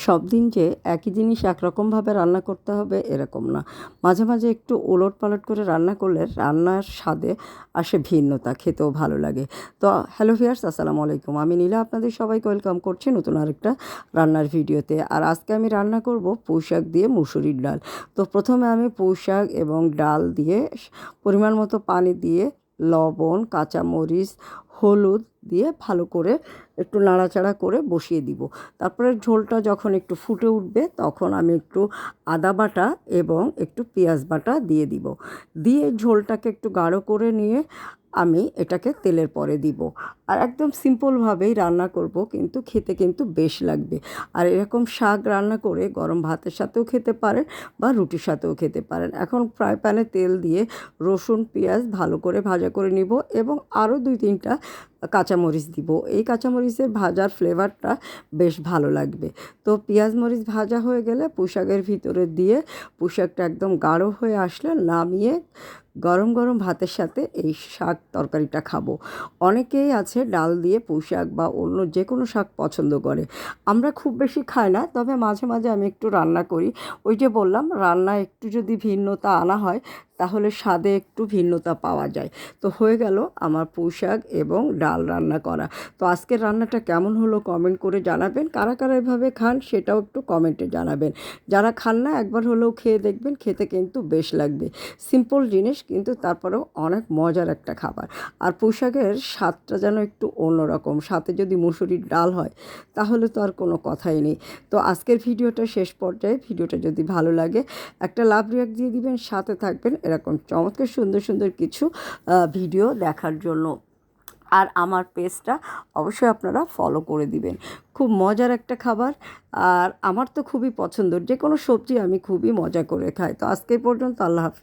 সব দিন যে একই জিনিস একরকমভাবে রান্না করতে হবে এরকম না। মাঝে মাঝে একটু ওলটপালট করে রান্না করলে রান্নার স্বাদে আসে ভিন্নতা, খেতেও ভালো লাগে। তো হ্যালো ভিউয়ার্স, আসসালামু আলাইকুম। আমি নীলা আপনাদের সবাইকে ওয়েলকাম করছি নতুন আরেকটা রান্নার ভিডিওতে। আর আজকে আমি রান্না করব পুঁই শাক দিয়ে মুসুরির ডাল। তো প্রথমে আমি পুঁই শাক এবং ডাল দিয়ে পরিমাণ মতো পানি দিয়ে লবণ, কাঁচামরিচ, হলুদ দিয়ে ভালো করে একটু নাড়াচাড়া করে বসিয়ে দিব। তারপরে ঝোলটা যখন একটু ফুটে উঠবে তখন আমি একটু আদা বাটা এবং একটু পেঁয়াজ বাটা দিয়ে দিব। দিয়ে ঝোলটাকে একটু গাঢ় করে নিয়ে আমি এটাকে তেলের পরে দিব। আর একদম সিম্পলভাবেই রান্না করব, কিন্তু খেতে কিন্তু বেশ লাগবে। আর এরকম শাক রান্না করে গরম ভাতের সাথেও খেতে পারেন বা রুটির সাথেও খেতে পারেন। এখন ফ্রাই প্যানে তেল দিয়ে রসুন পেঁয়াজ ভালো করে ভাজা করে নিব এবং আরও 2-3টা কাঁচামরিচ দিব। এই কাঁচামরিচের ভাজার ফ্লেভারটা বেশ ভালো লাগবে। তো পেঁয়াজ মরিচ ভাজা হয়ে গেলে পুঁই শাকের ভিতরে দিয়ে পুঁই শাকটা একদম গাঢ় হয়ে আসলে নামিয়ে গরম গরম ভাতের সাথে এই শাক তরকারিটা খাবো। অনেকেই আছে ডাল দিয়ে পুঁই শাক বা অন্য যে কোনো শাক পছন্দ করে। আমরা খুব বেশি খাই না, তবে মাঝে মাঝে আমি একটু রান্না করি। ওই যে বললাম, রান্না একটু যদি ভিন্নতা আনা হয় তাহলে স্বাদে একটু ভিন্নতা পাওয়া যায়। তো হয়ে গেল আমার পুঁই শাক এবং ডাল রান্না করা। তো আজকের রান্নাটা কেমন হলো কমেন্ট করে জানাবেন। কারা কারা এভাবে খান সেটাও একটু কমেন্টে জানাবেন। যারা খান না একবার হলেও খেয়ে দেখবেন, খেতে কিন্তু বেশ লাগবে। সিম্পল জিনিস কিন্তু তারপরেও অনেক মজার একটা খাবার। আর পুঁই শাকের স্বাদটা যেন একটু অন্যরকম, সাথে যদি মুসুরির ডাল হয় তাহলে তো আর কোনো কথাই নেই। তো আজকের ভিডিওটা শেষ পর্যায়ে, ভিডিওটা যদি ভালো লাগে একটা লাভ রিঅ্যাক্ট দিয়ে দিবেন, সাথে থাকবেন এরকম চমৎকার সুন্দর সুন্দর কিছু ভিডিও দেখার জন্য। আর আমার পেজটা অবশ্যই আপনারা ফলো করে দিবেন। খুব মজার একটা খাবার, আর আমার তো খুবই পছন্দের। যে কোনো সবজি আমি খুবই মজা করে খাই। তো আজকে পর্যন্ত, আল্লাহ হাফেজ।